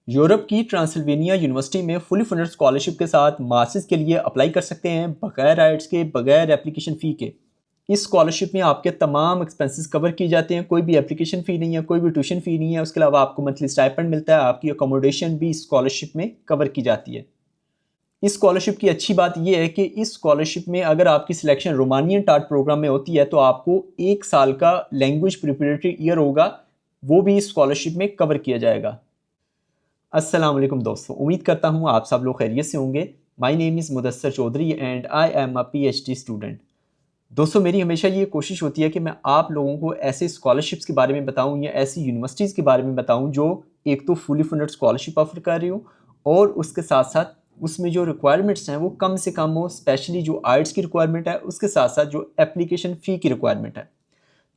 Europe की Transylvania university में fully funded scholarship के साथ मास्टर्स के लिए अप्लाई कर सकते हैं बगैर आइट्स के, बगैर एप्लीकेशन फ़ी के। इस स्कॉलरशिप में आपके तमाम एक्सपेंसेस कवर किए जाते हैं, कोई भी एप्लीकेशन फ़ी नहीं है, कोई भी ट्यूशन फ़ी नहीं है। उसके अलावा आपको मंथली स्टाइपेंड मिलता है, आपकी अकोमोडेशन भी इस स्कॉलरशिप में कवर की जाती है। इस स्कॉलरशिप की अच्छी बात यह है कि इस स्कॉलरशिप में अगर आपकी सिलेक्शन रोमानियन टाट प्रोग्राम में होती है तो आपको 1 साल का लैंग्वेज प्रिपरेटरी ईयर होगा, वो भी इस स्कॉलरशिप में कवर किया जाएगा। अस्सलाम वालेकुम दोस्तों, उम्मीद करता हूँ आप सब लोग खैरियत से होंगे। My name is Mudassar Chaudhary and I am a PhD student. दोस्तों, मेरी हमेशा ये कोशिश होती है कि मैं आप लोगों को ऐसे स्कॉलरशिप्स के बारे में बताऊँ या ऐसी यूनिवर्सिटीज़ के बारे में बताऊँ जो एक तो फुली फंडेड स्कॉलरशिप ऑफर कर रही हो और उसके साथ साथ उसमें जो रिक्वायरमेंट्स हैं वो कम से कम हो, स्पेशली जो आइट्स की रिक्वायरमेंट है उसके साथ साथ जो एप्लीकेशन फ़ी की रिक्वायरमेंट है।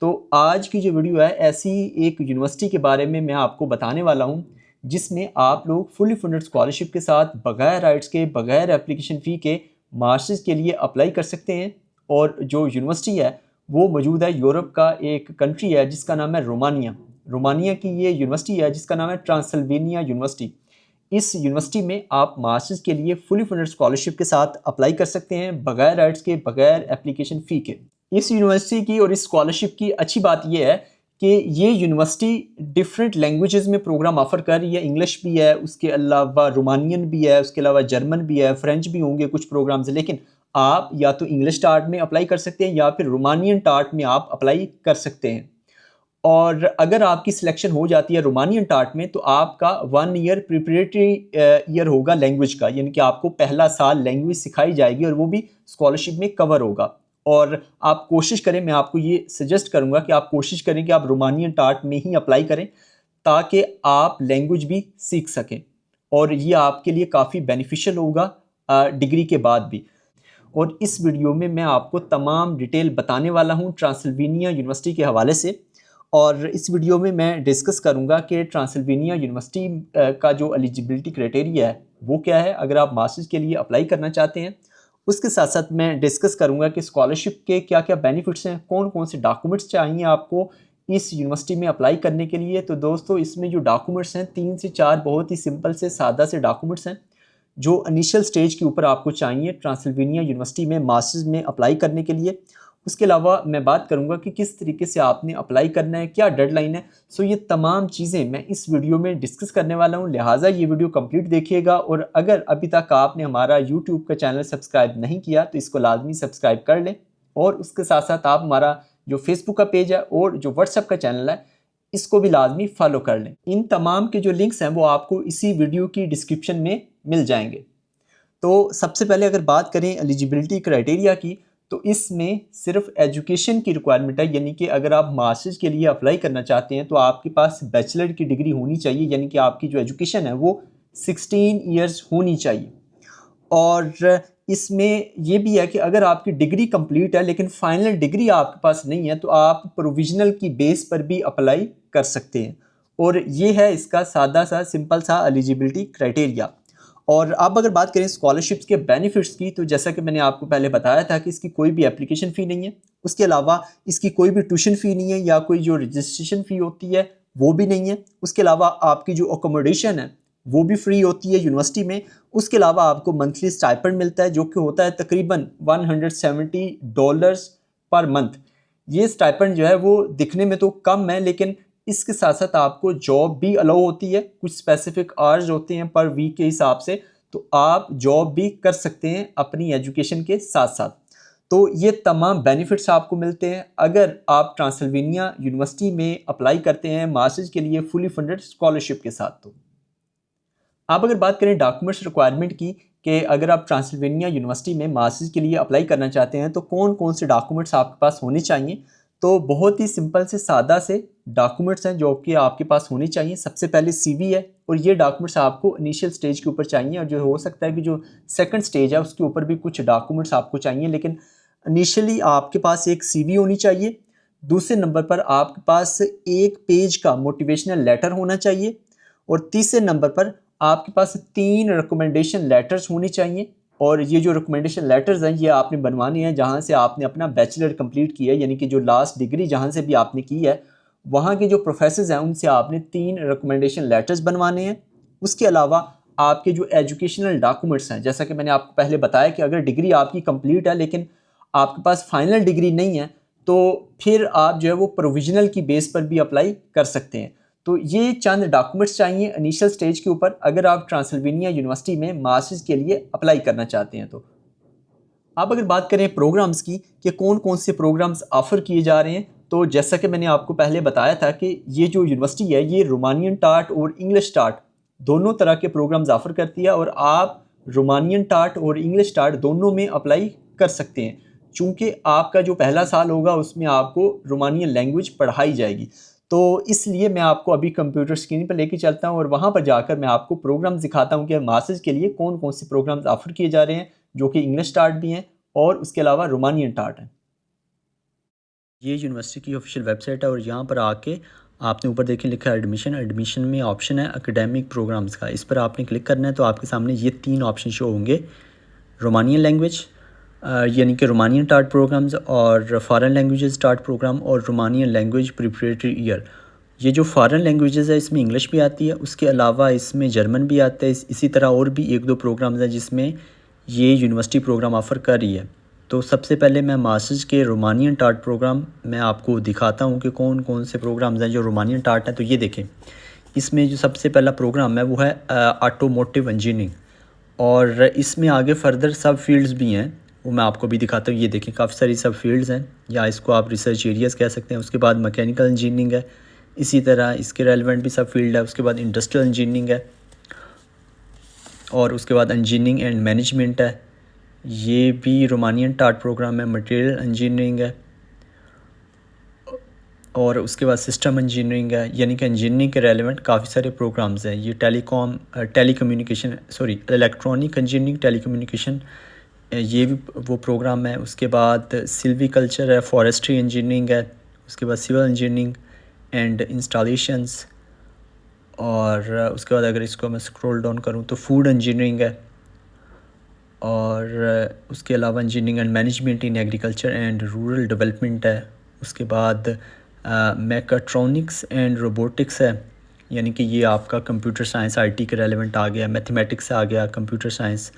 तो आज की जो वीडियो है ऐसी एक यूनिवर्सिटी के बारे में मैं आपको बताने वाला हूँ जिसमें आप लोग फुली फंडेड स्कॉलरशिप के साथ बगैर राइट्स के, बगैर एप्लीकेशन फ़ी के मास्टर्स के लिए अप्लाई कर सकते हैं। और जो यूनिवर्सिटी है वो मौजूद है यूरोप का एक कंट्री है जिसका नाम है रोमानिया। रोमानिया की ये यूनिवर्सिटी है जिसका नाम है ट्रांसिल्वेनिया यूनिवर्सिटी। इस यूनिवर्सिटी में आप मास्टर्स के लिए फुली फंडेड स्कॉलरशिप के साथ अप्लाई कर सकते हैं बगैर राइट्स के, बगैर एप्लीकेशन फ़ी के। इस यूनिवर्सिटी की और इस स्कॉलरशिप की अच्छी बात यह है कि ये यूनिवर्सिटी डिफरेंट लैंग्वेजेस में प्रोग्राम ऑफर कर रही है। इंग्लिश भी है, उसके अलावा रोमानियन भी है, उसके अलावा जर्मन भी है, फ्रेंच भी होंगे कुछ प्रोग्राम्स। लेकिन आप या तो इंग्लिश टार्ट में अप्लाई कर सकते हैं या फिर रोमानियन टार्ट में आप अप्लाई कर सकते हैं। और अगर आपकी सिलेक्शन हो जाती है रोमानियन टार्ट में तो आपका 1 ईयर प्रिपरेटरी ईयर होगा लैंग्वेज का, यानी कि आपको पहला साल लैंग्वेज सिखाई जाएगी और वो भी स्कॉलरशिप में कवर होगा। और आप कोशिश करें, मैं आपको ये सजेस्ट करूंगा कि आप कोशिश करें कि आप रोमानियन टार्ट में ही अप्लाई करें ताकि आप लैंग्वेज भी सीख सकें और ये आपके लिए काफ़ी बेनिफिशियल होगा डिग्री के बाद भी। और इस वीडियो में मैं आपको तमाम डिटेल बताने वाला हूँ ट्रांसिल्वेनिया यूनिवर्सिटी के हवाले से। और इस वीडियो में मैं डिस्कस करूँगा कि ट्रांसिल्वेनिया यूनिवर्सिटी का जो एलिजिबिलिटी क्राइटेरिया है वो क्या है अगर आप मास्टर्स के लिए अप्लाई करना चाहते हैं। उसके साथ साथ मैं डिस्कस करूँगा कि स्कॉलरशिप के क्या क्या बेनिफिट्स हैं, कौन कौन से डॉक्यूमेंट्स चाहिए आपको इस यूनिवर्सिटी में अप्लाई करने के लिए। तो दोस्तों, इसमें जो डॉक्यूमेंट्स हैं 3 से 4 बहुत ही सिंपल से सादा से डॉक्यूमेंट्स हैं जो इनिशियल स्टेज के ऊपर आपको चाहिए ट्रांसिल्वेनिया यूनिवर्सिटी में मास्टर्स में अप्लाई करने के लिए। उसके अलावा मैं बात करूंगा कि किस तरीके से आपने अप्लाई करना है, क्या डेडलाइन है। सो ये तमाम चीज़ें मैं इस वीडियो में डिस्कस करने वाला हूं, लिहाजा ये वीडियो कंप्लीट देखिएगा। और अगर अभी तक आपने हमारा यूट्यूब का चैनल सब्सक्राइब नहीं किया तो इसको लाजमी सब्सक्राइब कर लें। और उसके साथ साथ आप हमारा जो फेसबुक का पेज है और जो व्हाट्सएप का चैनल है इसको भी लाजमी फॉलो कर लें। इन तमाम के जो लिंक्स हैं वो आपको इसी वीडियो की डिस्क्रिप्शन में मिल जाएंगे। तो सबसे पहले अगर बात करें एलिजिबिलिटी क्राइटेरिया की तो इसमें सिर्फ एजुकेशन की रिक्वायरमेंट है, यानी कि अगर आप मास्टर्स के लिए अप्लाई करना चाहते हैं तो आपके पास बैचलर की डिग्री होनी चाहिए, यानी कि आपकी जो एजुकेशन है वो 16 ईयर्स होनी चाहिए। और इसमें ये भी है कि अगर आपकी डिग्री कंप्लीट है लेकिन फाइनल डिग्री आपके पास नहीं है तो आप प्रोविजनल की बेस पर भी अप्लाई कर सकते हैं। और ये है इसका सादा सा सिंपल सा एलिजिबिलिटी क्राइटेरिया। और अब अगर बात करें स्कॉलरशिप्स के बेनिफिट्स की तो जैसा कि मैंने आपको पहले बताया था कि इसकी कोई भी एप्लीकेशन फ़ी नहीं है, उसके अलावा इसकी कोई भी ट्यूशन फ़ी नहीं है या कोई जो रजिस्ट्रेशन फ़ी होती है वो भी नहीं है। उसके अलावा आपकी जो अकोमोडेशन है वो भी फ्री होती है यूनिवर्सिटी में। उसके अलावा आपको मंथली स्टाइपेंड मिलता है जो कि होता है तकरीबन $170 पर मंथ। ये स्टाइपेंड जो है वो दिखने में तो कम है लेकिन इसके साथ साथ आपको जॉब भी अलाउ होती है, कुछ स्पेसिफिक आवर्स होते हैं पर वीक के हिसाब से, तो आप जॉब भी कर सकते हैं अपनी एजुकेशन के साथ साथ। तो ये तमाम बेनिफिट्स आपको मिलते हैं अगर आप ट्रांसिल्वेनिया यूनिवर्सिटी में अप्लाई करते हैं मास्टर्स के लिए फुली फंडेड स्कॉलरशिप के साथ। तो आप अगर बात करें डॉक्यूमेंट्स रिक्वायरमेंट की कि अगर आप ट्रांसिल्वेनिया यूनिवर्सिटी में मास्टर्स के लिए अप्लाई करना चाहते हैं तो कौन कौन से डॉक्यूमेंट्स आपके पास होने चाहिए, तो बहुत ही सिंपल से सादा से डॉक्यूमेंट्स हैं जो कि आपके पास होने चाहिए। सबसे पहले सीवी है और ये डॉक्यूमेंट्स आपको इनिशियल स्टेज के ऊपर चाहिए और जो हो सकता है कि जो सेकंड स्टेज है उसके ऊपर भी कुछ डॉक्यूमेंट्स आपको चाहिए, लेकिन इनिशियली आपके पास एक सीवी होनी चाहिए। दूसरे नंबर पर आपके पास 1 पेज का मोटिवेशनल लेटर होना चाहिए और तीसरे नंबर पर आपके पास 3 रिकमेंडेशन लेटर्स होने चाहिए। और ये जो रिकमेंडेशन लेटर्स हैं ये आपने बनवाने हैं जहाँ से आपने अपना बैचलर कंप्लीट किया है, यानी कि जो लास्ट डिग्री जहाँ से भी आपने की है वहाँ के जो प्रोफेसर्स हैं उनसे आपने 3 रिकमेंडेशन लेटर्स बनवाने हैं। उसके अलावा आपके जो एजुकेशनल डॉक्यूमेंट्स हैं, जैसा कि मैंने आपको पहले बताया कि अगर डिग्री आपकी कंप्लीट है लेकिन आपके पास फाइनल डिग्री नहीं है, तो फिर आप जो है वो प्रोविजनल की बेस पर भी अप्लाई कर सकते हैं। तो ये चंद डॉक्यूमेंट्स चाहिए इनिशियल स्टेज के ऊपर अगर आप ट्रांसिल्वेनिया यूनिवर्सिटी में मास्टर्स के लिए अप्लाई करना चाहते हैं। तो अब अगर बात करें प्रोग्राम्स की कि कौन कौन से प्रोग्राम्स ऑफ़र किए जा रहे हैं, तो जैसा कि मैंने आपको पहले बताया था कि ये जो यूनिवर्सिटी है ये रोमानियन टाट और इंग्लिश टाट दोनों तरह के प्रोग्राम्स ऑफ़र करती है, और आप रोमानियन टाट और इंग्लिश टाट दोनों में अप्लाई कर सकते हैं। चूँकि आपका जो पहला साल होगा उसमें आपको रोमानियन लैंग्वेज पढ़ाई जाएगी, तो इसलिए मैं आपको अभी कंप्यूटर स्क्रीन पर लेके चलता हूँ और वहाँ पर जाकर मैं आपको प्रोग्राम्स दिखाता हूँ कि मास्टर्स के लिए कौन कौन से प्रोग्राम्स ऑफ़र किए जा रहे हैं, जो कि इंग्लिश टाट भी हैं और उसके अलावा रोमानियन टाट है। ये यूनिवर्सिटी की ऑफिशियल वेबसाइट है और यहाँ पर आके आपने ऊपर देखें लिखा है एडमिशन। एडमिशन में ऑप्शन है एकेडमिक प्रोग्राम्स का, इस पर आपने क्लिक करना है तो आपके सामने ये 3 ऑप्शन शो होंगे। रोमानियन लैंग्वेज यानी कि रोमानियन टाट प्रोग्राम्स, और फॉरेन लैंग्वेजेस टाट प्रोग्राम, और रोमानियन लैंग्वेज प्रिपरेटरी ईयर। ये जो फॉरेन लैंग्वेजेस है इसमें इंग्लिश भी आती है, उसके अलावा इसमें जर्मन भी आता है। इसी तरह और भी 1-2 प्रोग्राम्स हैं जिसमें ये यूनिवर्सिटी प्रोग्राम ऑफ़र कर रही है। तो सबसे पहले मैं मास्टर्स के रोमानियन टाट प्रोग्राम मैं आपको दिखाता हूँ कि कौन कौन से प्रोग्राम्स हैं जो रोमानियन टाट हैं। तो ये देखें, इसमें जो सबसे पहला प्रोग्राम है वो है ऑटोमोटिव इंजीनियरिंग, और इसमें आगे फर्दर सब फील्ड्स भी हैं, वो मैं आपको भी दिखाता हूँ। ये देखें काफ़ी सारी सब फील्ड्स हैं, या इसको आप रिसर्च एरियाज़ कह सकते हैं। उसके बाद मैकेनिकल इंजीनियरिंग है, इसी तरह इसके रेलिवेंट भी सब फील्ड है। उसके बाद इंडस्ट्रियल इंजीनियरिंग है, और उसके बाद इंजीनियरिंग एंड मैनेजमेंट है, ये भी रोमानियन टाट प्रोग्राम है। मटेरियल इंजीनियरिंग है, और उसके बाद सिस्टम इंजीनियरिंग है, यानी कि इंजीनियरिंग के रेलिवेंट काफ़ी सारे प्रोग्राम्स हैं। ये इलेक्ट्रॉनिक इंजीनियरिंग, टेलीकम्युनिकेशन, ये भी वो प्रोग्राम है। उसके बाद सिल्वीकल्चर है, फॉरेस्ट्री इंजीनियरिंग है, उसके बाद सिविल इंजीनियरिंग एंड इंस्टॉलेशंस, और उसके बाद अगर इसको मैं स्क्रॉल डाउन करूँ तो फूड इंजीनियरिंग है, और उसके अलावा engineering and management in agriculture and rural development है। उसके बाद मैकाट्रॉनिक्स एंड रोबोटिक्स है, यानी कि ये आपका कंप्यूटर साइंस आईटी के रेलेवेंट आ गया। मैथमेटिक्स आ गया, कंप्यूटर साइंस,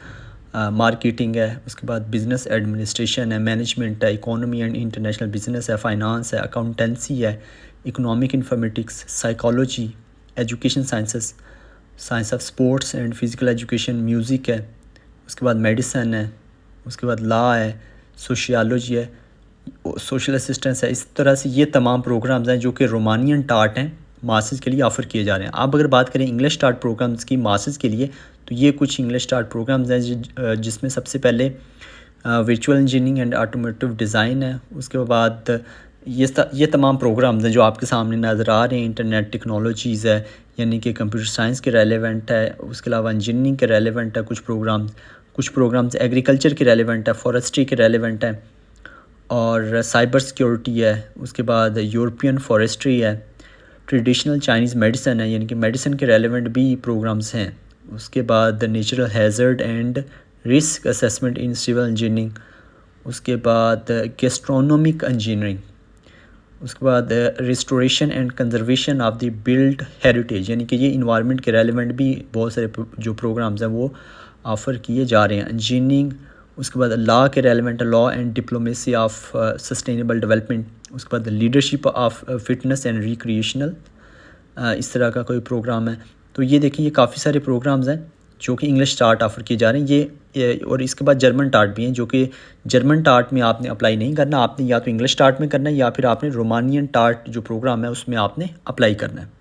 मार्केटिंग है। उसके बाद बिज़नेस एडमिनिस्ट्रेशन है, मैनेजमेंट है, इकोनॉमी एंड इंटरनेशनल बिज़नेस है, फाइनेंस है, अकाउंटेंसी है, economic informatics, psychology, education sciences, science of sports and physical education, music है। उसके बाद मेडिसन है, उसके बाद लॉ है, सोशियोलॉजी है, सोशल असिस्टेंस है। इस तरह से ये तमाम प्रोग्राम्स हैं जो कि रोमानियन टाट हैं, मास्टर्स के लिए ऑफ़र किए जा रहे हैं। अब अगर बात करें इंग्लिश टाट प्रोग्राम्स की मास्टर्स के लिए, तो ये कुछ इंग्लिश टाट प्रोग्राम्स हैं जिसमें सबसे पहले virtual engineering and automotive design है। उसके बाद ये तमाम प्रोग्राम्स हैं जो आपके सामने नज़र आ रहे हैं। इंटरनेट टेक्नोलॉजीज़ है, यानी कि कंप्यूटर साइंस के रेलेवेंट है। उसके अलावा इंजीनियरिंग के रेलेवेंट है कुछ प्रोग्राम्स एग्रीकल्चर के रेलेवेंट है, फॉरेस्ट्री के रेलेवेंट है, और साइबर सिक्योरिटी है। उसके बाद यूरोपियन फॉरेस्ट्री है, ट्रेडिशनल चाइनीज़ मेडिसिन है, यानी कि मेडिसिन के रेलेवेंट भी प्रोग्राम्स हैं। उसके बाद natural hazard and risk assessment in civil engineering, उसके बाद गैस्ट्रोनॉमिक इंजीनियरिंग, उसके बाद restoration and conservation of the build heritage, यानी कि ये इन्वायरमेंट के रेलेवेंट भी बहुत सारे जो प्रोग्राम्स हैं वो ऑफ़र किए जा रहे हैं। इंजीनियरिंग, उसके बाद लॉ के रेलेवेंट है, law and diplomacy of sustainable development. उसके बाद leadership of fitness and recreational, इस तरह का कोई प्रोग्राम है। तो ये देखिए, ये काफ़ी सारे प्रोग्राम्स हैं जो कि इंग्लिश टाट ऑफ़र किए जा रहे हैं। ये और इसके बाद जर्मन टाट भी हैं, जो कि जर्मन टाट में आपने अप्लाई नहीं करना, आपने या तो इंग्लिश टाट में करना है या फिर आपने रोमानियन टाट जो प्रोग्राम है उसमें आपने अप्लाई करना है।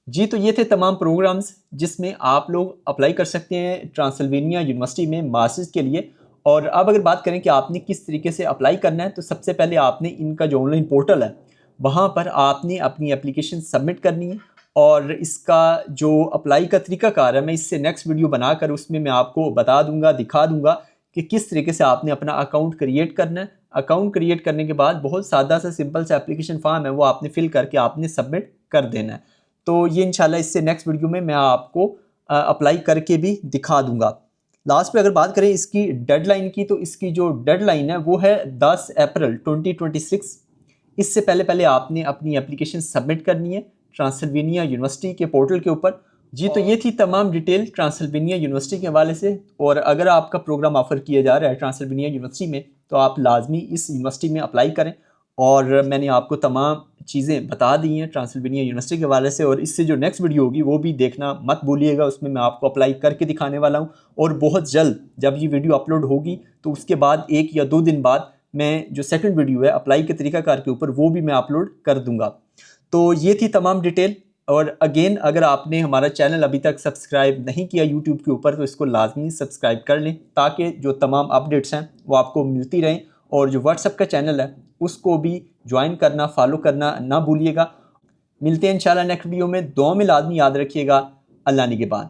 जी, तो ये थे तमाम प्रोग्राम्स जिसमें आप लोग अप्लाई कर सकते हैं ट्रांसिल्वेनिया यूनिवर्सिटी में मास्टर्स के लिए। और अब अगर बात करें कि आपने किस तरीके से अप्लाई करना है, तो सबसे पहले आपने इनका जो ऑनलाइन पोर्टल है वहाँ पर आपने अपनी एप्लीकेशन सबमिट करनी है। और इसका जो अप्लाई का तरीकाकार है मैं इससे नेक्स्ट वीडियो बनाकर उसमें मैं आपको बता दूंगा, दिखा दूंगा कि किस तरीके से आपने अपना अकाउंट क्रिएट करना है। अकाउंट क्रिएट करने के बाद बहुत सादा सा सिंपल सा एप्लीकेशन फॉर्म है वो आपने फिल करके आपने सबमिट कर देना है। तो ये इंशाल्लाह इससे नेक्स्ट वीडियो में मैं आपको अप्लाई करके भी दिखा दूंगा। लास्ट पे अगर बात करें इसकी डेडलाइन की, तो इसकी जो डेडलाइन है वो है 10 अप्रैल 2026। इससे पहले आपने अपनी एप्लीकेशन सबमिट करनी है ट्रांसिल्वेनिया यूनिवर्सिटी के पोर्टल के ऊपर। जी, तो ये थी तमाम डिटेल ट्रांसिल्वेनिया यूनिवर्सिटी के हवाले से। और अगर आपका प्रोग्राम ऑफ़र किया जा रहा है ट्रांसिल्वेनिया यूनिवर्सिटी में, तो आप लाजमी इस यूनिवर्सिटी में अप्लाई करें। और मैंने आपको तमाम चीज़ें बता दी हैं ट्रांसिल्वेनिया यूनिवर्सिटी के हवाले से, और इससे जो नेक्स्ट वीडियो होगी वो भी देखना मत भूलिएगा। उसमें मैं आपको अप्लाई करके दिखाने वाला हूँ। और बहुत जल्द जब ये वीडियो अपलोड होगी तो उसके बाद 1 या 2 दिन बाद मैं जो सेकंड वीडियो है अप्लाई के तरीक़ाकार के ऊपर, वो भी मैं अपलोड कर दूँगा। तो ये थी तमाम डिटेल। और अगेन, अगर आपने हमारा चैनल अभी तक सब्सक्राइब नहीं किया यूट्यूब के ऊपर, तो इसको लाजमी सब्सक्राइब कर लें, ताकि जो तमाम अपडेट्स हैं वो आपको मिलती रहें। और जो व्हाट्सएप का चैनल है उसको भी ज्वाइन करना, फॉलो करना ना भूलिएगा। मिलते हैं इंशाल्लाह नेक्स्ट वीडियो में। दुआ में लाजमी याद रखिएगा। अल्लाह निगहबान।